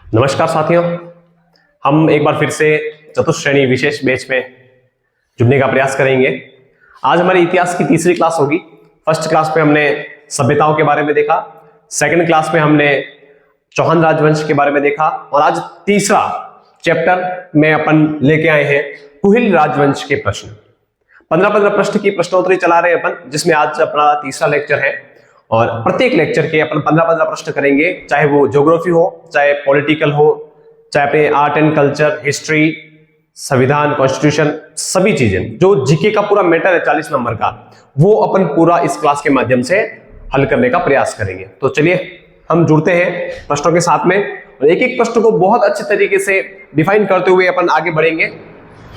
नमस्कार साथियों, हम एक बार फिर से चतुश्रेणी विशेष बैच में जुड़ने का प्रयास करेंगे। आज हमारी इतिहास की तीसरी क्लास होगी। फर्स्ट क्लास में हमने सभ्यताओं के बारे में देखा, सेकंड क्लास में हमने चौहान राजवंश के बारे में देखा और आज तीसरा चैप्टर में अपन लेके आए हैं कुहिल राजवंश के प्रश्न। 15-15 प्रश्न की प्रश्नोत्तरी चला रहे हैं अपन, जिसमें आज अपना तीसरा लेक्चर है और प्रत्येक लेक्चर के अपन 15-15 प्रश्न करेंगे, चाहे वो ज्योग्राफी हो, चाहे पॉलिटिकल हो, चाहे अपने आर्ट एंड कल्चर, हिस्ट्री, संविधान, कॉन्स्टिट्यूशन, सभी चीजें जो जीके का पूरा मैटर है 40 नंबर का, वो अपन पूरा इस क्लास के माध्यम से हल करने का प्रयास करेंगे। तो चलिए हम जुड़ते हैं प्रश्नों के साथ में और एक एक प्रश्न को बहुत अच्छे तरीके से डिफाइन करते हुए अपन आगे बढ़ेंगे,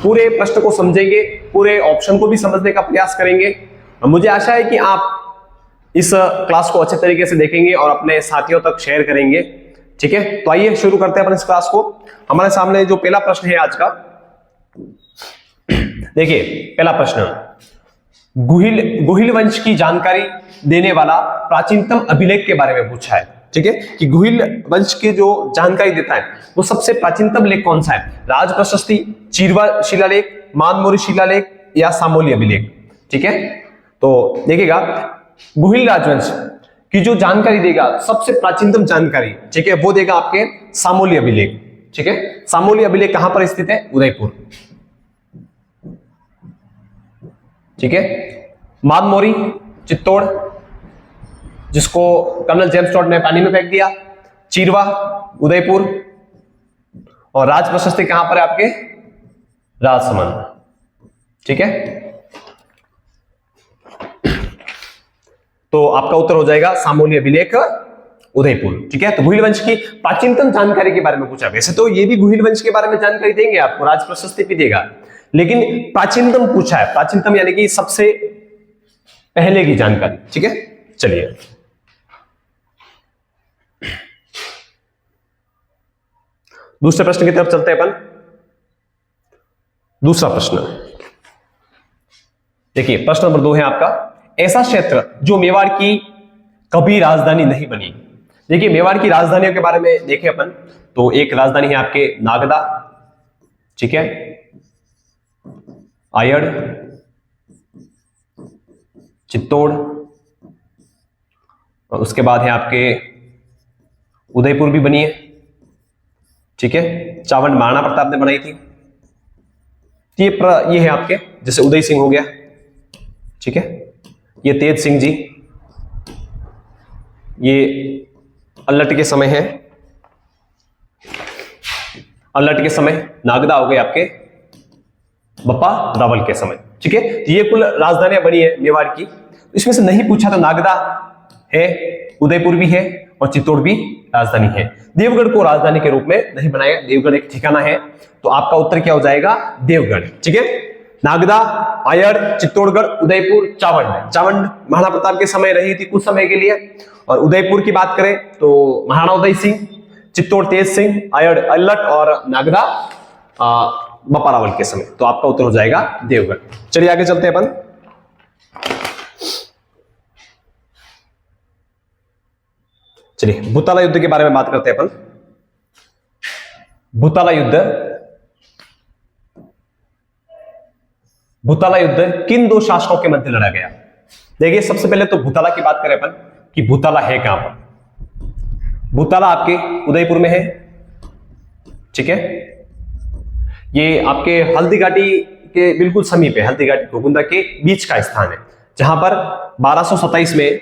पूरे प्रश्न को समझेंगे, पूरे ऑप्शन को भी समझने का प्रयास करेंगे और मुझे आशा है कि आप इस क्लास को अच्छे तरीके से देखेंगे और अपने साथियों तक शेयर करेंगे। ठीक है, तो आइए शुरू करते हैं अपन इस क्लास को। हमारे सामने जो पहला प्रश्न है आज का, देखिए पहला प्रश्न, गुहिल वंश की जानकारी देने वाला प्राचीनतम अभिलेख के बारे में पूछा है। ठीक है, कि गुहिल वंश की जो जानकारी देता है वो सबसे प्राचीनतम लेख कौन सा है? राज प्रशस्ति, चीरवा शिलालेख, मानमोरी शिलालेख या सामोली अभिलेख। ठीक है, तो देखिएगा गुहिल राजवंश की जो जानकारी देगा, सबसे प्राचीनतम जानकारी, ठीक है, वो देगा आपके सामोली अभिलेख। ठीक है, सामोली अभिलेख कहां पर स्थित है? उदयपुर। ठीक है, मानमोरी चित्तौड़, जिसको कर्नल जेम्स टॉड ने पानी में फेंक दिया, चीरवा उदयपुर, और राज प्रशस्ति कहां पर है आपके? राजसमंद। ठीक है, तो आपका उत्तर हो जाएगा सामोली अभिलेख उदयपुर। ठीक है, तो गुहिल वंश की प्राचीनतम जानकारी के बारे में पूछा। वैसे तो ये भी गुहिल वंश के बारे में जानकारी देंगे आपको, राज प्रशस्ति भी देगा, लेकिन प्राचीनतम पूछा है, प्राचीनतम यानी कि सबसे पहले की जानकारी। ठीक है, चलिए दूसरे प्रश्न की तरफ चलते हैं अपन। दूसरा प्रश्न देखिए, प्रश्न नंबर 2 है आपका, ऐसा क्षेत्र जो मेवाड़ की कभी राजधानी नहीं बनी। देखिए मेवाड़ की राजधानियों के बारे में देखें अपन, तो एक राजधानी है आपके नागदा, ठीक है, आयड़, चित्तौड़, और उसके बाद है आपके उदयपुर भी बनी है। ठीक है, चावंड महाराणा प्रताप ने बनाई थी। ये है आपके, जैसे उदय सिंह हो गया, ठीक है, ये तेज सिंह जी, ये अल्लट के समय है, अल्लट के समय नागदा हो गए आपके बप्पा रावल के समय। ठीक है, तो ये कुल राजधानियां बनी है मेवाड़ की। इसमें से नहीं पूछा तो नागदा है, उदयपुर भी है और चित्तौड़ भी राजधानी है। देवगढ़ को राजधानी के रूप में नहीं बनाया, देवगढ़ एक ठिकाना है, तो आपका उत्तर क्या हो जाएगा? देवगढ़। ठीक है, नागदा, आयड़, चित्तौड़गढ़, उदयपुर, चावंड। चावंड महाराणा प्रताप के समय रही थी कुछ समय के लिए, और उदयपुर की बात करें तो महाराणा उदय सिंह, चित्तौड़ तेज सिंह, आयड़ अल्लट और नागदा बप्पा रावल के समय। तो आपका उत्तर हो जाएगा देवगढ़। चलिए आगे चलते हैं अपन। चलिए भूताला युद्ध के बारे में बात करते हैं अपन। भूताला युद्ध किन दो शासकों के मध्य लड़ा गया? देखिए सबसे पहले तो भूताला की बात करें अपन कि भूताला है कहां पर। भूताला आपके उदयपुर में है। ठीक है, ये आपके हल्दी घाटी के बिल्कुल समीप है, हल्दी घाटी घोगुंदा के बीच का स्थान है, जहां पर 1227 में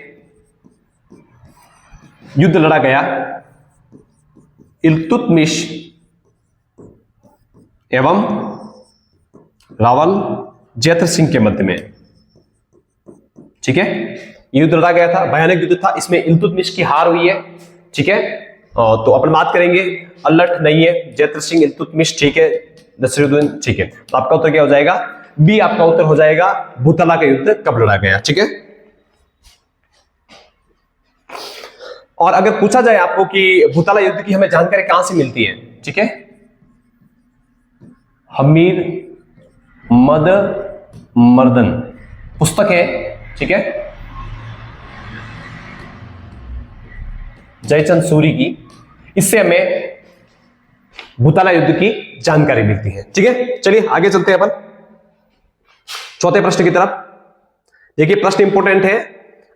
युद्ध लड़ा गया इल्तुतमिश एवं रावल जैत्र सिंह के मध्य में। ठीक है, युद्ध लड़ा गया था, भयानक युद्ध था, इसमें इल्तुतमिश की हार हुई है। ठीक है, तो अपन बात करेंगे अल्लट नहीं है, जैत्र सिंह, इल्तुतमिश, ठीक है, नसीरुद्दीन। ठीक है, तो आपका उत्तर क्या हो जाएगा? बी आपका उत्तर हो जाएगा, भूताला का युद्ध कब लड़ा गया। ठीक है, और अगर पूछा जाए आपको कि भूताला युद्ध की हमें जानकारी कहां से मिलती है? ठीक है, हमीर मद मर्दन पुस्तक है। ठीक है, जयचंद सूरी की। इससे हमें भूताला युद्ध की जानकारी मिलती है। ठीक है, चलिए आगे चलते हैं अपन चौथे प्रश्न की तरफ। देखिए प्रश्न इंपोर्टेंट है,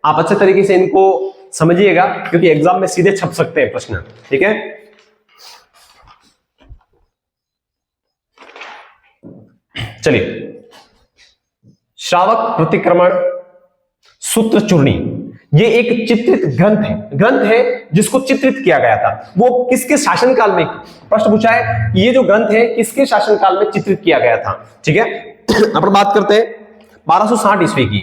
आप अच्छे तरीके से इनको समझिएगा क्योंकि एग्जाम में सीधे छप सकते हैं प्रश्न। ठीक है, चलिए श्रावक प्रतिक्रमण सूत्र चूर्णी, ये एक चित्रित ग्रंथ है जिसको चित्रित किया गया था। वो किसके शासनकाल में, प्रश्न पूछा है ये जो ग्रंथ है किसके शासनकाल में चित्रित किया गया था। ठीक है, अपन बात करते हैं 1260 ईस्वी की।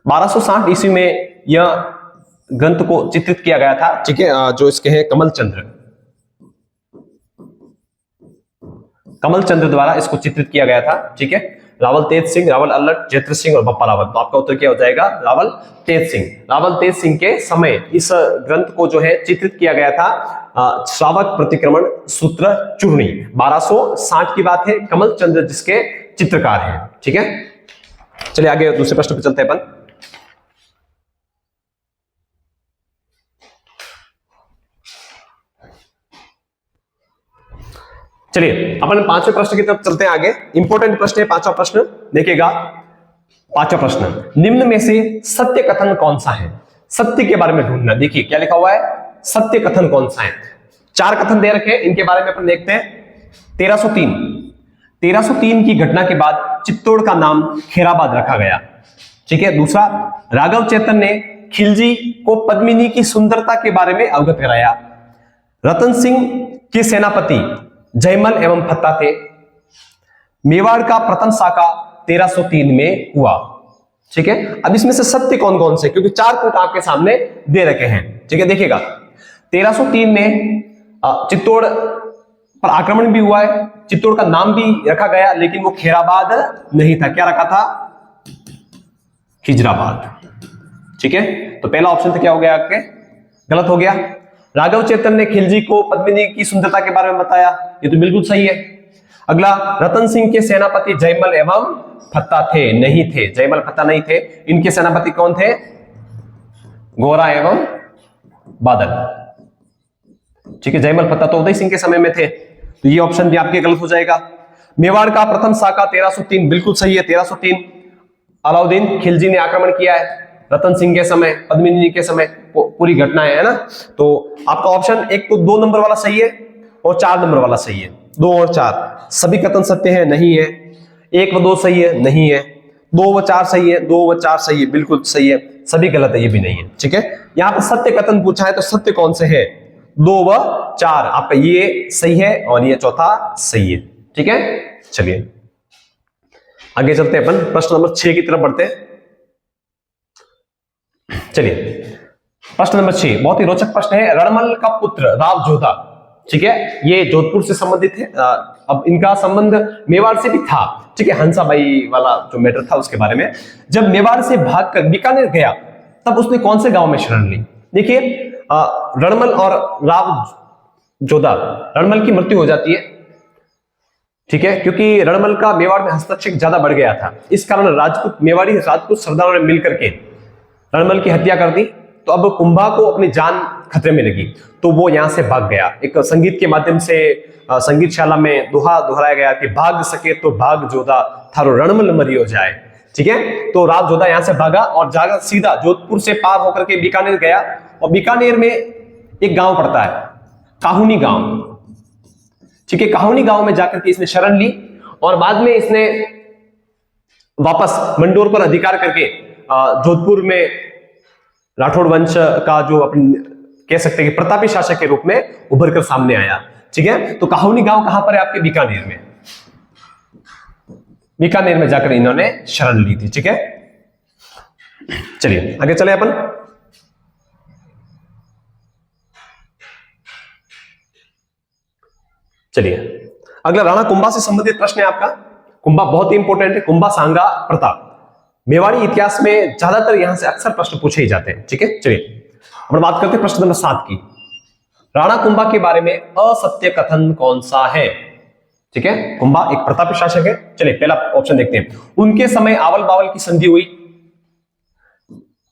1260 ईस्वी में यह ग्रंथ को चित्रित किया गया था। ठीक है, जो इसके हैं कमल चंद्र द्वारा इसको चित्रित किया गया था। ठीक है, रावल तेज सिंह, रावल अल्लट, जैत्र सिंह और बप्पा रावल। तो आपका उत्तर क्या हो जाएगा, रावल तेज सिंह। रावल तेज सिंह के समय इस ग्रंथ को जो है चित्रित किया गया था श्रावक प्रतिक्रमण सूत्र चूर्णी। 1260 की बात है, कमल चंद्र जिसके चित्रकार हैं। ठीक है, चलिए आगे दूसरे प्रश्न पे चलते हैं अपन। चलिए अपन पांचवें प्रश्न की तरफ चलते हैं आगे। इंपॉर्टेंट प्रश्न है पांचवा प्रश्न, देखिएगा पांचवा प्रश्न, निम्न में से सत्य कथन कौन सा है। सत्य के बारे में ढूंढना। देखिए क्या लिखा हुआ है, सत्य कथन कौन सा है। चार कथन दे रखे हैं, इनके बारे में अपन देखते हैं। 1303 की घटना के बाद चित्तौड़ का नाम खेराबाद रखा गया। ठीक है, दूसरा, राघव चेतन ने खिलजी को पद्मिनी की सुंदरता के बारे में अवगत कराया। रतन सिंह के सेनापति जयमल एवं फत्ता थे। मेवाड़ का प्रथम शाखा 1303 में हुआ। ठीक है, अब इसमें से सत्य कौन कौन से, क्योंकि चार कूट आपके सामने दे रखे हैं। ठीक है, देखिएगा 1303 में चित्तौड़ पर आक्रमण भी हुआ है, चित्तौड़ का नाम भी रखा गया, लेकिन वो खेराबाद नहीं था। क्या रखा था, खिजराबाद। ठीक है, तो पहला ऑप्शन तो क्या हो गया आपके, गलत हो गया। राघव चेतन ने खिलजी को पद्मिनी की सुंदरता के बारे में बताया, ये तो बिल्कुल सही है। अगला, रतन सिंह के सेनापति जयमल एवं फत्ता थे, नहीं थे, जयमल फत्ता नहीं थे। इनके सेनापति कौन थे, गोरा एवं बादल। ठीक है, जयमल फत्ता तो उदय सिंह के समय में थे, तो ये ऑप्शन भी आपके गलत हो जाएगा। मेवाड़ का प्रथम शाखा 1303, बिल्कुल सही है। 1303 अलाउद्दीन खिलजी ने आक्रमण किया है, रतन सिंह के समय, पद्मिनी के समय, पूरी घटना है ना। तो आपका ऑप्शन एक तो 2 नंबर वाला सही है और 4 नंबर वाला सही है। 2 और 4 सभी कथन सत्य है, नहीं है। 1 व 2 सही है, नहीं है। 2 व 4 सही है, 2 व 4 सही है, बिल्कुल सही है। सभी गलत है, ये भी नहीं है। ठीक है, यहां पर सत्य कथन पूछा है, तो सत्य कौन से है, 2 व 4। आपका ये सही है और ये चौथा सही है। ठीक है, चलिए आगे चलते हैं अपन प्रश्न नंबर 6 की तरफ बढ़ते हैं। चलिए प्रश्न नंबर 6 बहुत ही रोचक प्रश्न है। रणमल का पुत्र राव जोधा, ठीक है, ये जोधपुर से संबंधित है। अब इनका संबंध मेवाड़ से भी था। ठीक है, हंसाबाई वाला जो मैटर था उसके बारे में। जब मेवाड़ से भागकर बीकानेर गया तब उसने कौन से गांव में शरण ली। देखिए रणमल और राव जोधा, रणमल की मृत्यु हो जाती है। ठीक है, क्योंकि रणमल का मेवाड़ में हस्तक्षेप ज्यादा बढ़ गया था, इस कारण राजपूत मेवाड़ी राजपूत सरदारों ने मिलकर के रणमल की हत्या कर दी। तो अब कुंभा को अपनी जान खतरे में लगी, तो वो यहां से भाग गया। एक संगीत के माध्यम से संगीतशाला में दोहा दोहराया गया कि भाग सके तो भाग जोधा, थारो रणमल मरियो जाए। ठीक है, तो राव जोधा यहां से भागा और जाकर सीधा जोधपुर से पार होकर के बीकानेर गया। और बीकानेर में एक गांव पड़ता है, काहुनी गांव। ठीक है, काहुनी गांव में जाकर के इसने शरण ली और बाद में इसने वापस मंडोर पर अधिकार करके जोधपुर में राठौड़ वंश का जो अपन कह सकते हैं कि प्रतापी शासक के रूप में उभर कर सामने आया। ठीक है, तो काहुनी गांव कहां पर है आपके, बीकानेर में। बीकानेर में जाकर इन्होंने शरण ली थी। ठीक है, चलिए आगे चले अपन। चलिए अगला राणा कुंभा से संबंधित प्रश्न है आपका। कुंभा बहुत ही इंपॉर्टेंट है। कुंभा, सांगा, प्रताप, मेवाड़ी इतिहास में ज्यादातर यहां से अक्सर प्रश्न पूछे ही जाते हैं। ठीक है, चलिए हम बात करते हैं प्रश्न नंबर 7 की। राणा कुंभा के बारे में असत्य कथन कौन सा है। ठीक है, कुंभा एक प्रतापी शासक है। चलिए पहला ऑप्शन देखते हैं। उनके समय आवल बावल की संधि हुई।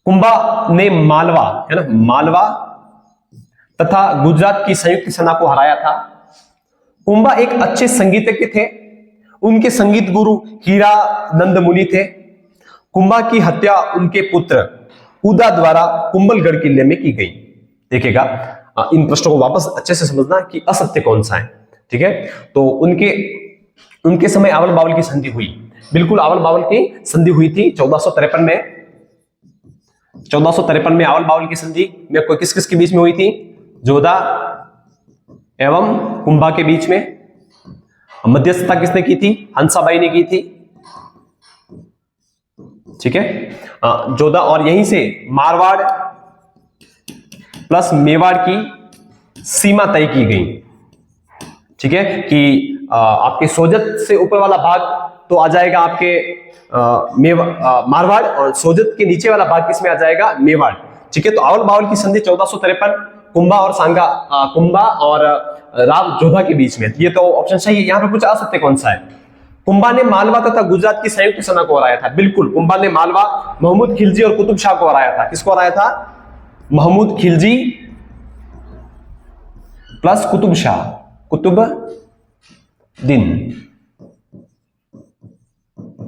कुंभा ने मालवा, है ना, मालवा तथा गुजरात की संयुक्त सेना को हराया था। कुंभा एक अच्छे संगीतज्ञ थे, उनके संगीत गुरु हीरानंद मुनि थे। कुंभा की हत्या उनके पुत्र उदा द्वारा कुंभलगढ़ किले में की गई। देखिएगा, इन प्रश्नों को वापस अच्छे से समझना कि असत्य कौन सा है। ठीक है, तो उनके समय आवल बावल की संधि हुई, बिल्कुल आवल बावल की संधि हुई थी 1453 में। 1453 में आवल बावल की संधि में कोई किस किस के बीच में हुई थी? जोधा एवं कुंभा के बीच में। मध्यस्थता किसने की थी? हंसाबाई ने की थी। ठीक है, जोधा, और यहीं से मारवाड़ प्लस मेवाड़ की सीमा तय की गई। ठीक है, कि आपके सोजत से ऊपर वाला भाग तो आ जाएगा आपके मारवाड़, और सोजत के नीचे वाला भाग किसमें आ जाएगा? मेवाड़। ठीक है, तो आवल बावल की संधि 1453 कुंभा और सांगा, कुंभा और राव जोधा के बीच में। ये तो ऑप्शन सही है। यहां पर कुछ असत्य कौन सा है? कुंभा ने मालवा तथा गुजरात की संयुक्त सेना को हराया था। बिल्कुल, कुंभा ने मालवा, महमूद खिलजी और कुतुब शाह को हराया था। किसको हराया था? महमूद खिलजी प्लस कुतुब शाह, कुतुब दिन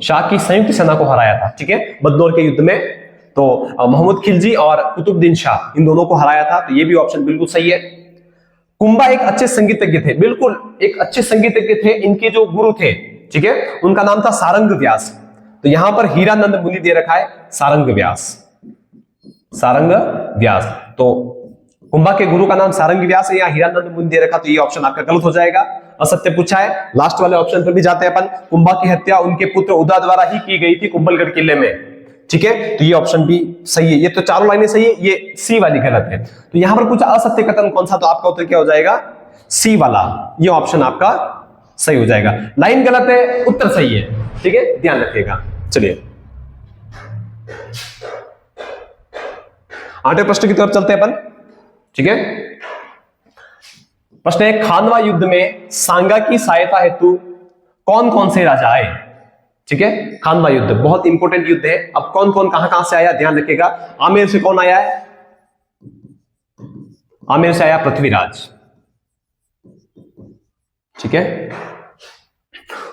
शाह की संयुक्त सेना को हराया था। ठीक है, बदनौर के युद्ध में। तो महमूद खिलजी और कुतुबुद्दीन शाह, इन दोनों को हराया था। तो ये भी ऑप्शन बिल्कुल सही है। कुंभा एक अच्छे संगीतज्ञ थे, बिल्कुल एक अच्छे संगीतज्ञ थे। इनके जो गुरु थे, ठीक है, उनका नाम था सारंग व्यास। तो यहां पर हीरानंद मुनि दे रखा है सारंग व्यास, सारंग व्यास। तो कुंभा के गुरु का नाम सारंग व्यास है या हीरानंद मुनि दे रखा, तो ये ऑप्शन आपका गलत हो जाएगा, असत्य पूछा है। लास्ट वाले ऑप्शन पर भी जाते हैं अपन। कुंभा की हत्या उनके पुत्र उदा द्वारा ही की गई थी कुंभलगढ़ किले में। ठीक है, तो ये ऑप्शन भी सही है। ये तो चारों लाइनें सही है, ये सी वाली गलत है। तो यहां पर कुछ असत्य कथन कौन सा? तो आपका उत्तर क्या हो जाएगा? सी वाला। ये ऑप्शन आपका सही हो जाएगा। लाइन गलत है, उत्तर सही है। ठीक है, ध्यान रखिएगा। चलिए आठवें प्रश्न की तरफ चलते हैं अपन। ठीक है, प्रश्न है, खानवा युद्ध में सांगा की सहायता हेतु कौन कौन से राजा आए? ठीक है, खानवा युद्ध बहुत इंपॉर्टेंट युद्ध है। अब कौन कौन कहां से आया, ध्यान रखिएगा। आमेर से कौन आया है? आमेर से आया पृथ्वीराज। ठीक है,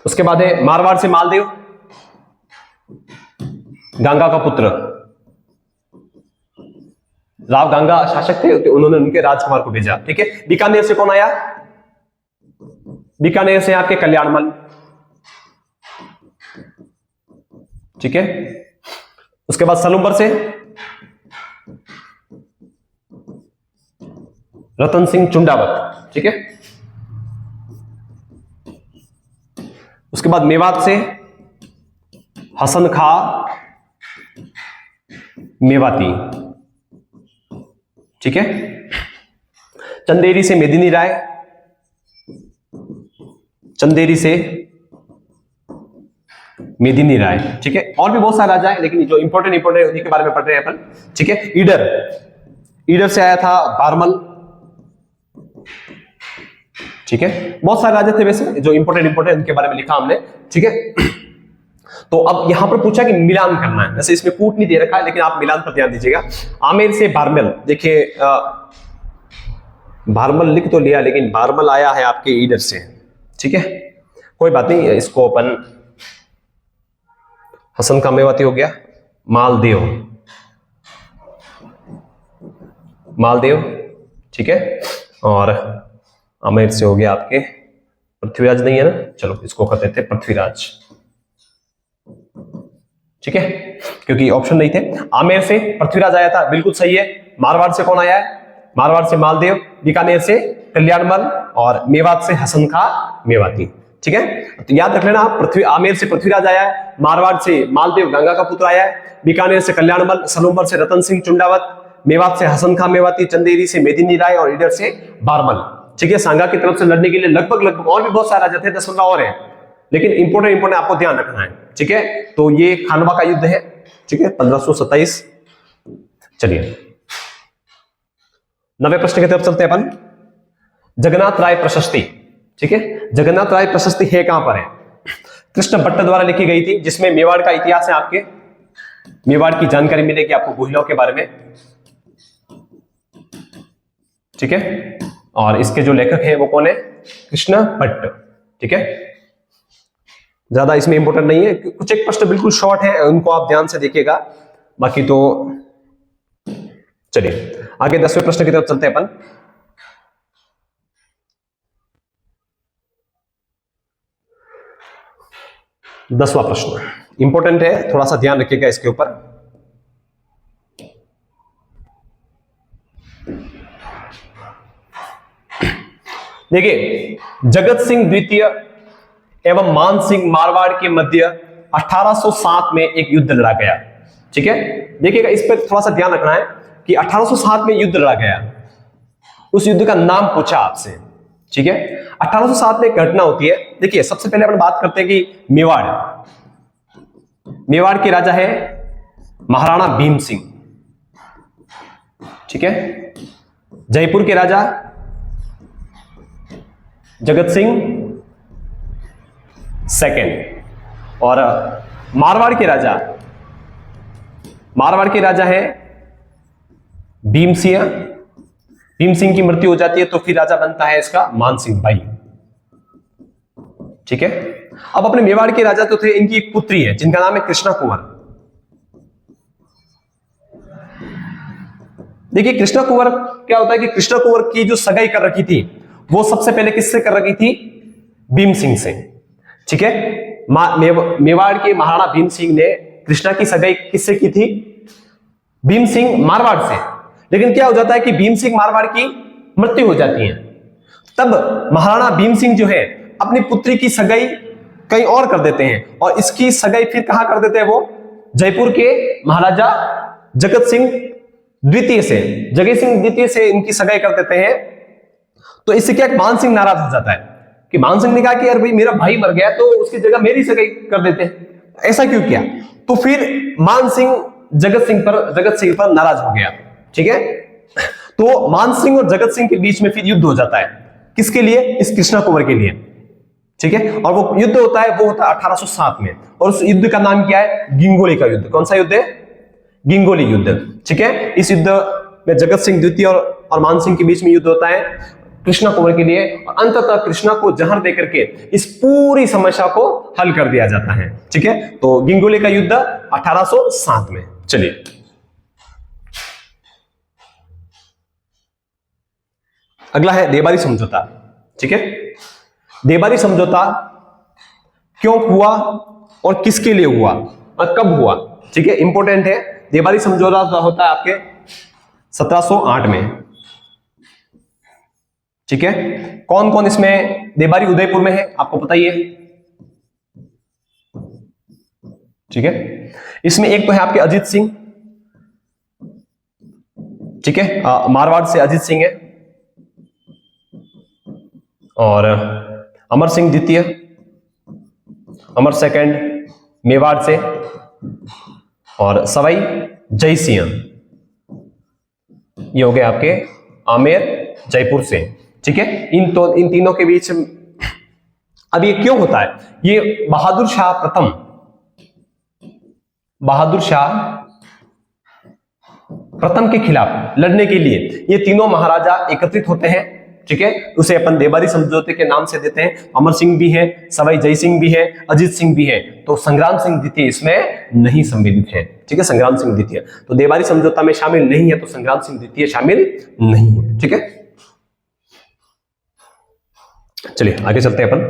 उसके बाद है मारवाड़ से मालदेव, गंगा का पुत्र। राव गंगा शासक थे, उन्होंने उनके राजकुमार को भेजा। ठीक है, बीकानेर से कौन आया? बीकानेर से आपके कल्याणमल। ठीक है, उसके बाद सलूम्बर से रतन सिंह चुंडावत। ठीक है, उसके बाद मेवात से हसन खा मेवाती। ठीक है, चंदेरी से मेदिनी राय, चंदेरी से मेदिनी राय। ठीक है, और भी बहुत सारे राजा है, लेकिन जो इंपॉर्टेंट उन्हीं के बारे में पढ़ रहे हैं अपन। ठीक है, ईडर से आया था बारमल। ठीक है, बहुत सारे राजा थे वैसे, जो इंपॉर्टेंट उनके बारे में लिखा हमने। ठीक है, तो अब यहां पर पूछा कि मिलान करना है। वैसे इसमें कूट नहीं दे रखा है, लेकिन आप मिलान पर ध्यान दीजिएगा। आमेर से बारमल, देखिए बारमल लिख तो लिया, लेकिन बारमल आया है आपके ईडर से। ठीक है, कोई बात नहीं, इसको अपन हसन का मेवाती हो गया। मालदेव। ठीक है, और आमेर से हो गया आपके पृथ्वीराज, नहीं है ना, चलो इसको कहते थे पृथ्वीराज। ठीक है, क्योंकि ऑप्शन नहीं थे। आमेर से पृथ्वीराज आया था, बिल्कुल सही है। मारवाड़ से कौन आया है? मारवाड़ से मालदेव, बीकानेर से कल्याणमल, और मेवात से हसन खा मेवाती। ठीक है, तो याद रख लेना आप, आमेर से पृथ्वीराज आया है, मारवाड़ से मालदेव गंगा का पुत्र आया है, बीकानेर से कल्याणमल, सलूम्बर से रतन सिंह चुंडावत, मेवात से हसन खा मेवाती, चंदेरी से मेदिनी राय और ईडर से बारमल। ठीक है, सांगा की तरफ से लड़ने के लिए लगभग और भी बहुत सारे राजा थे, 10-15 और है, लेकिन इंपोर्टेंट आपको ध्यान रखना है। ठीक है, तो ये खानवा का युद्ध है। ठीक है, 1527। चलिए 9वें प्रश्न की तरफ चलते हैं अपन। जगन्नाथ राय प्रशस्ति। ठीक है, जगन्नाथ राय प्रशस्ति है कहां पर है? कृष्ण भट्ट द्वारा लिखी गई थी, जिसमें मेवाड़ का इतिहास है, आपके मेवाड़ की जानकारी मिलेगी आपको, गुहिलों के बारे में। ठीक है, और इसके जो लेखक है वो कौन है? कृष्ण भट्ट। ठीक है, ज्यादा इसमें इंपॉर्टेंट नहीं है, कुछ एक प्रश्न बिल्कुल शॉर्ट है, उनको आप ध्यान से देखिएगा, बाकी तो चलिए आगे 10वें प्रश्न की तरफ चलते हैं अपन। दसवां प्रश्न इंपॉर्टेंट है, थोड़ा सा ध्यान रखिएगा इसके ऊपर। देखिए, जगत सिंह द्वितीय एवं मान सिंह मारवाड़ के मध्य 1807 में एक युद्ध लड़ा गया। ठीक है, देखिएगा इस पर थोड़ा सा ध्यान रखना है कि 1807 में युद्ध लड़ा गया, उस युद्ध का नाम पूछा आपसे। ठीक है, 1807 में एक घटना होती है। देखिए, सबसे पहले अपन बात करते हैं कि मेवाड़ के राजा है महाराणा भीम सिंह। ठीक है, जयपुर के राजा जगत सिंह सेकेंड, और मारवाड़ के राजा है भीम सिंह। भीम सिंह की मृत्यु हो जाती है तो फिर राजा बनता है इसका मान सिंह भाई। ठीक है, अब अपने मेवाड़ के राजा तो थे, इनकी एक पुत्री है जिनका नाम है कृष्णा कुंवर। देखिए, कृष्णा कुंवर क्या होता है कि कृष्णा कुंवर की जो सगाई कर रखी थी वो सबसे पहले किससे कर रखी थी? भीम सिंह से। ठीक है, मेवाड़ के महाराणा भीम सिंह ने कृष्णा की सगाई किससे की थी? भीम सिंह मारवाड़ से। लेकिन क्या हो जाता है कि भीम सिंह मारवाड़ की मृत्यु हो जाती है, तब महाराणा भीम सिंह जो है अपनी पुत्री की सगाई कहीं और कर देते हैं, और इसकी सगाई फिर कहां कर देते हैं? वो जयपुर के महाराजा जगत सिंह द्वितीय से इनकी सगाई कर देते हैं। तो इससे क्या मान सिंह नाराज हो जाता है कि मान सिंह ने कहा कि यार भाई मेरा भाई मर गया तो उसकी जगह मेरी सगाई कर देते हैं, ऐसा क्यों किया? तो फिर मान सिंह जगत सिंह पर नाराज हो गया। ठीक है, तो मान सिंह और जगत सिंह के बीच में फिर युद्ध हो जाता है। किसके लिए? इस कृष्णा कुंवर के लिए। ठीक है, और वो युद्ध होता है 1807 में, और उस युद्ध का नाम क्या है? गिंगोली का युद्ध। कौन सा युद्ध है? गिंगोली युद्ध। ठीक है, इस युद्ध में जगत सिंह द्वितीय और मान सिंह के बीच में युद्ध होता है कृष्णा कुंवर के लिए, और अंततः कृष्णा को जहर देकर के इस पूरी समस्या को हल कर दिया जाता है। ठीक है, तो गिंगोली का युद्ध 1807 में। चलिए अगला है देबारी समझौता। ठीक है, देबारी समझौता क्यों हुआ और किसके लिए हुआ और कब हुआ? ठीक है, इंपॉर्टेंट है। देबारी समझौता होता है आपके 1708 में। ठीक है, कौन कौन इसमें? देबारी उदयपुर में है, आपको पता ही है। ठीक है, इसमें एक तो है आपके अजीत सिंह। ठीक है, मारवाड़ से अजीत सिंह है, और अमर सिंह द्वितीय, अमर सेकंड मेवाड़ से, और सवाई जय सिंह, ये हो गए आपके आमेर जयपुर से। ठीक है, इन तीनों के बीच अब ये क्यों होता है? ये बहादुर शाह प्रथम के खिलाफ लड़ने के लिए ये तीनों महाराजा एकत्रित होते हैं। ठीक है, उसे अपन देबारी समझौते के नाम से देते हैं। अमर सिंह भी है, सवाई जय सिंह भी है, अजीत सिंह भी है, तो संग्राम सिंह द्वितीय इसमें नहीं सम्मिलित है। ठीक है, संग्राम सिंह द्वितीय तो देबारी समझौता में शामिल नहीं है, तो संग्राम सिंह द्वितीय शामिल नहीं है। ठीक है, चलिए आगे चलते हैं अपन।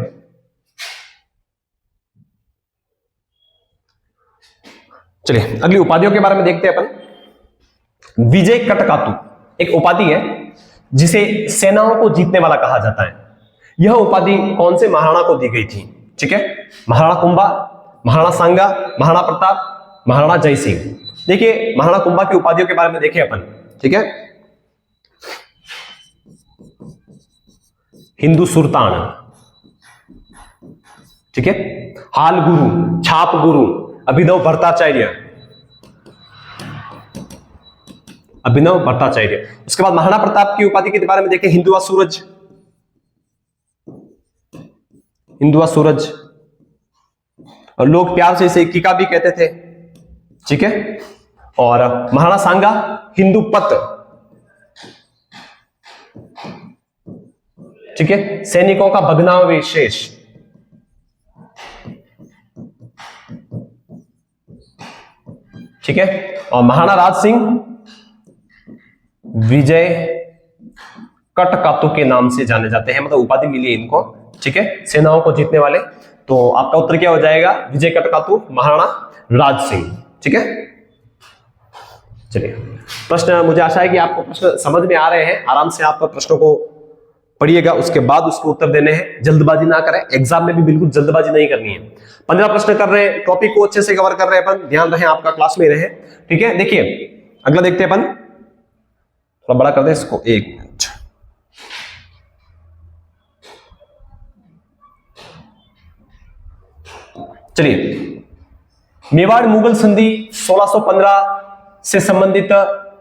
चलिए अगली उपाधियों के बारे में देखते हैं अपन। विजय कटकातु एक उपाधि है जिसे सेनाओं को जीतने वाला कहा जाता है। यह उपाधि कौन से महाराणा को दी गई थी? ठीक है, महाराणा कुंभा, महाराणा सांगा, महाराणा प्रताप, महाराणा जय सिंह। देखिए, महाराणा कुंभा की उपाधियों के बारे में देखें अपन। ठीक है, हिंदू सुल्तान, ठीक है, हाल गुरु, छाप गुरु, अभिनव भट्टाचार्य, उसके बाद महाराणा प्रताप की उपाधि के बारे में देखें, हिंदुआ सूरज, और लोग प्यार से इसे कीका भी कहते थे। ठीक है, और महाराणा सांगा हिंदू पत, ठीक है, सैनिकों का भग्नावशेष, ठीक है। और महाराणा राज सिंह विजय कटकातु के नाम से जाने जाते हैं, मतलब उपाधि मिली है इनको, ठीक है, सेनाओं को जीतने वाले। तो आपका उत्तर क्या हो जाएगा? विजय कटकातु, महाराणा राज सिंह, ठीक है। चलिए प्रश्न, मुझे आशा है कि आपको प्रश्न समझ में आ रहे हैं। आराम से आप प्रश्नों को पढ़िएगा, उसके बाद उसको उत्तर देने हैं। जल्दबाजी ना करें, एग्जाम में भी बिल्कुल जल्दबाजी नहीं करनी है। 15 प्रश्न कर रहे हैं, टॉपिक को अच्छे से कवर कर रहे हैं अपन, ध्यान रहे आपका क्लास में रहे, ठीक है। देखिए अगला देखते हैं अपन, थोड़ा बड़ा कर दें इसको, 1 मिनट। चलिए, मेवाड़ मुगल संधि 1615 से संबंधित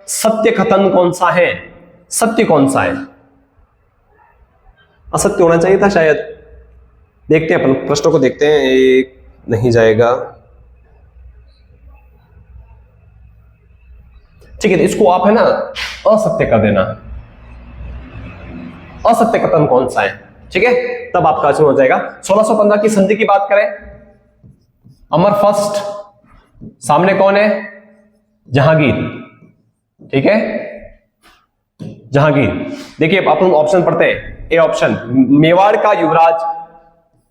सत्य कथन कौन सा है? सत्य कौन सा है? असत्य होना चाहिए था शायद। देखते हैं अपन प्रश्नों को, देखते हैं। एक नहीं जाएगा, ठीक है। इसको आप है ना असत्य कर देना, असत्य कथन कौन सा है, ठीक है, तब आपका आंसर हो जाएगा। 1615 की संधि की बात करें, अमर फर्स्ट, सामने कौन है? जहांगीर, ठीक है, जहांगीर। देखिए अपन ऑप्शन पढ़ते हैं। ए ऑप्शन, मेवाड़ का युवराज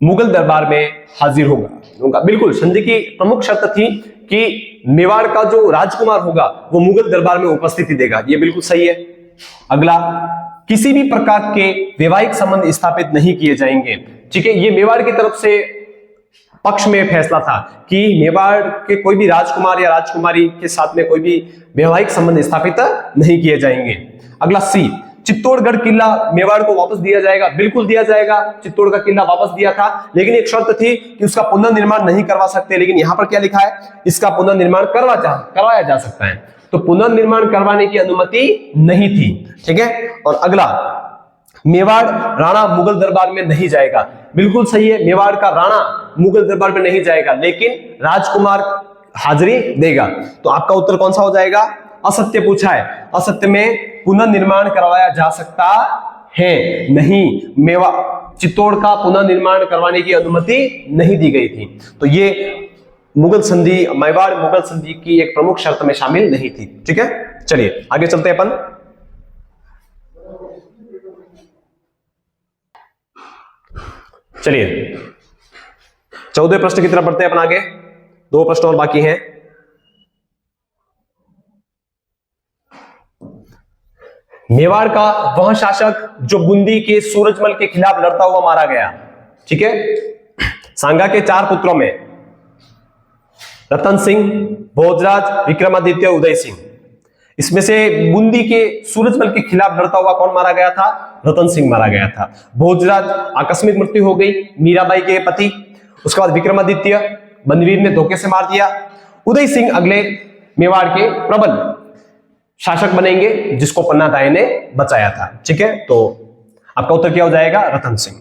मुगल दरबार में हाजिर होगा। बिल्कुल, संधि की प्रमुख शर्त थी कि मेवाड़ का जो राजकुमार होगा वो मुगल दरबार में उपस्थिति देगा, ये बिल्कुल सही है। अगला, किसी भी प्रकार के वैवाहिक संबंध स्थापित नहीं किए जाएंगे, ठीक है। ये मेवाड़ की तरफ से पक्ष में फैसला था कि मेवाड़ के कोई भी राजकुमार या राजकुमारी के साथ में कोई भी वैवाहिक संबंध स्थापित नहीं किए जाएंगे। अगला सी, चित्तौड़गढ़ किला मेवाड़ को वापस दिया जाएगा, बिल्कुल दिया जाएगा। चित्तौड़ का किला वापस दिया था, लेकिन एक शर्त थी कि उसका पुनर्निर्माण नहीं करवा सकते, लेकिन यहां पर क्या लिखा है? इसका पुनर्निर्माण करवाया जा सकता है। तो पुनर्निर्माण करवाने की अनुमति नहीं थी, ठीक है। और अगला, मेवाड़ राणा मुगल दरबार में नहीं जाएगा, बिल्कुल सही है। मेवाड़ का राणा मुगल दरबार में नहीं जाएगा, लेकिन राजकुमार हाजिरी देगा। तो आपका उत्तर कौन सा हो जाएगा? असत्य पूछा है, असत्य में पुनर्निर्माण करवाया जा सकता है नहीं, चित्तौड़ का पुनर्निर्माण करवाने की अनुमति नहीं दी गई थी। तो ये मुगल संधि, मेवाड़ मुगल संधि की एक प्रमुख शर्त में शामिल नहीं थी, ठीक है। चलिए आगे चलते हैं अपन। चलिए 14वें प्रश्न की तरफ बढ़ते हैं अपन आगे, 2 प्रश्न और बाकी हैं। मेवाड़ का वह शासक जो बूंदी के सूरजमल के खिलाफ लड़ता हुआ मारा गया, ठीक है। सांगा के 4 पुत्रों में रतन सिंह, भोजराज, विक्रमादित्य, उदय सिंह, इसमें से बूंदी के सूरजमल के खिलाफ लड़ता हुआ कौन मारा गया था? रतन सिंह मारा गया था। भोजराज आकस्मिक मृत्यु हो गई, मीराबाई के पति। उसके बाद विक्रमादित्य बनवीर ने धोखे से मार दिया। उदय सिंह अगले मेवाड़ के प्रबल शासक बनेंगे, जिसको पन्ना दाई ने बचाया था, ठीक है। तो आपका उत्तर क्या हो जाएगा? रतन सिंह।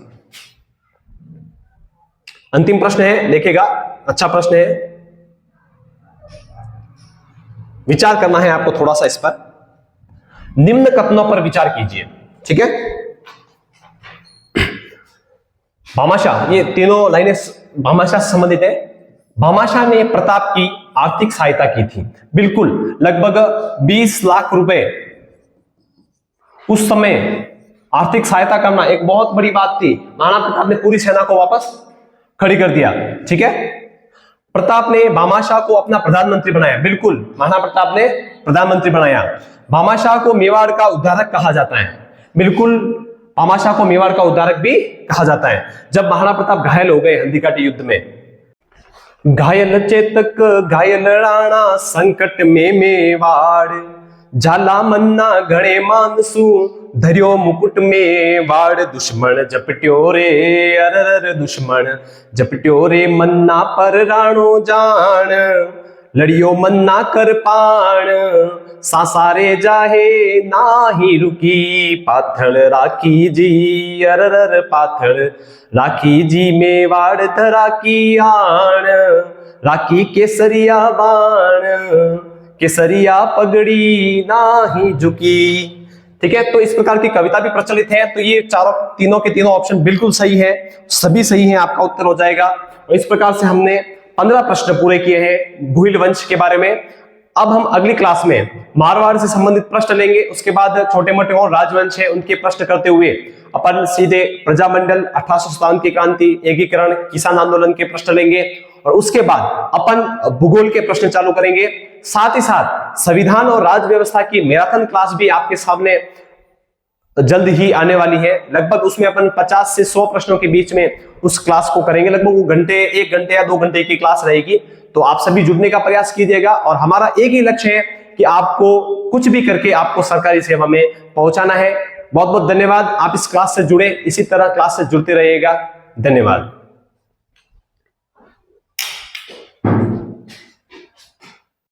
अंतिम प्रश्न है, देखिएगा, अच्छा प्रश्न है, विचार करना है आपको थोड़ा सा इस पर। निम्न कथनों पर विचार कीजिए, ठीक है। भामाशाह, ये तीनों लाइनें भामाशाह से संबंधित है। भामाशाह ने प्रताप की आर्थिक सहायता की थी, बिल्कुल, लगभग 20 लाख रुपए उस समय आर्थिक सहायता करना एक बहुत बड़ी बात थी। महाराणा प्रताप ने पूरी सेना को वापस खड़ी कर दिया, ठीक है। प्रताप ने भामाशाह को अपना प्रधानमंत्री बनाया, बिल्कुल, महाराणा प्रताप ने प्रधानमंत्री बनाया। भामाशाह को मेवाड़ का उद्धारक कहा जाता है, बिल्कुल, भामाशाह को मेवाड़ का उद्धारक भी कहा जाता है। जब महाराणा प्रताप घायल हो गए हल्दीघाटी युद्ध में, घायल चेतक घायल राणा संकट में मेवाड़, झाला मन्ना घणे मानसू धरियो मुकुट में वाड़, दुश्मन जपट्यो रे अरर दुश्मन जपट्यो रे मन्ना पर राणो जान, लड़ियो मन्ना कर पाण, सासारे जाहे नाही रुकी, पाथड़ राखी जी अरर पाथड़ राखी जी मेवाड़ धरा की आण, राखी केसरिया बाण केसरिया पगड़ी नाही झुकी, ठीक है, तो इस प्रकार की कविता भी प्रचलित है। तो ये तीनों के तीनों ऑप्शन बिल्कुल सही है, सभी सही है, आपका उत्तर हो जाएगा। और इस प्रकार से हमने 15 प्रश्न पूरे किए हैं भूल वंश के बारे में। अब हम अगली क्लास में मारवाड़ से संबंधित प्रश्न लेंगे, उसके बाद छोटे मोटे और राजवंश है उनके प्रश्न करते हुए अपन सीधे प्रजामंडल, 1857 की क्रांति, एकीकरण, किसान आंदोलन के प्रश्न लेंगे और उसके बाद अपन भूगोल के प्रश्न चालू करेंगे। साथ ही साथ संविधान और राज्य व्यवस्था की मैराथन क्लास भी आपके सामने जल्द ही आने वाली है। लगभग उसमें अपन 50 से 100 प्रश्नों के बीच में उस क्लास को करेंगे। लगभग वो 1 घंटे या 2 घंटे की क्लास रहेगी। तो आप सभी जुड़ने का प्रयास कीजिएगा और हमारा एक ही लक्ष्य है कि आपको कुछ भी करके आपको सरकारी सेवा में पहुंचाना है। बहुत बहुत धन्यवाद। आप इस क्लास से जुड़े, इसी तरह क्लास से जुड़ते रहिएगा। धन्यवाद।